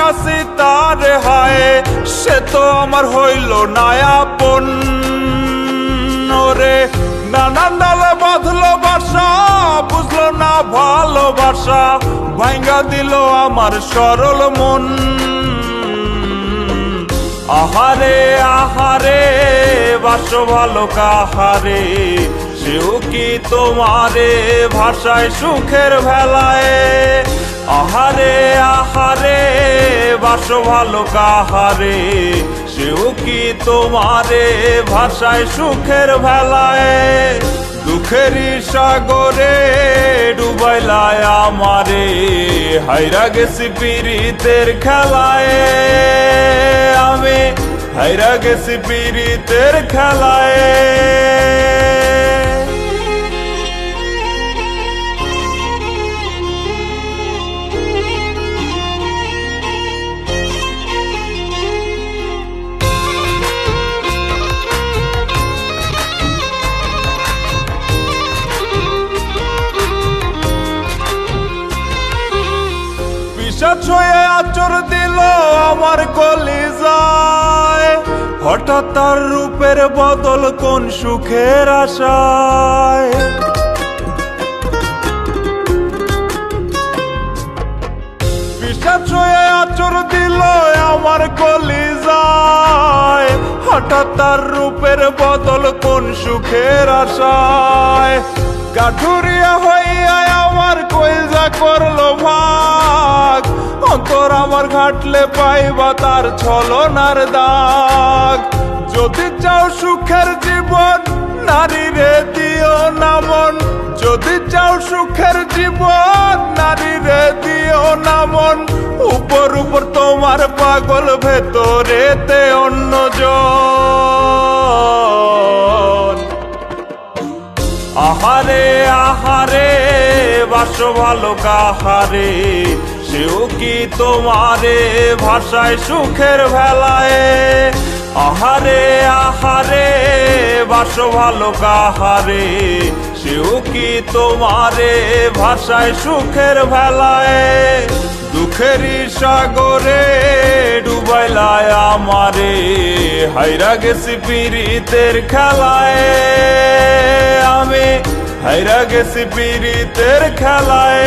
কাছে তার হায়, সে তো আমার হইল না আপন। ওরে নানান ডালে বাঁধলো বাসা, বুঝলো না ভালোবাসা, ভাঙ্গা দিল আমার সরল মন। আহারে আহারে বাসো ভালো কাহারে, সেও কি তোমারে ভাষায় সুখের ভেলায়। আহারে আহারে বাসো ভালো কাহারে, সেও কি তোমারে ভাষায় সুখের ভেলায়। দুঃখেরই সাগরে ডুবাইলায় আমারে, হাইরা গেছি পীড়িতের খেলায়। আমি হাইরা গেছি পীড়িতের খেলায়। বিষাদ ছয়ে আচর দিল আমার কলিজায়, হঠাৎ তার রূপের বদল কোন সুখের আশায়। বিষাদ ছয়ে আচর দিল আমার কলিজায়, হঠাৎ তার রূপের বদল কোন সুখের আশায়। কাঠুরিয়া হইয়া আমার কইজা করলো ভাগ, অন্তর আমার ঘাটলে পাইবা তার ছলনার দাগ। যদি চাও সুখের জীবন নারী রে দিও না মন, যদি চাও সুখের জীবন নারী রে দিও না মন। উপর উপর তোমার পাগল, ভেতরেতে অন্যজন। আহারে আহারে বাসো ভালো কাহারে, সেও কি তোমারে ভাষায় সুখের ভেলায়। আহারে আহারে বাসো ভালো কাহারে, সেও কি তোমারে ভাষায় সুখের ভেলায়। দুঃখেরই সাগরে ডুবাইলায় আমারে, হাইরা গেছি পীড়িতের খেলায়। আমি হাইরা গেছি পীড়িতের খেলায়।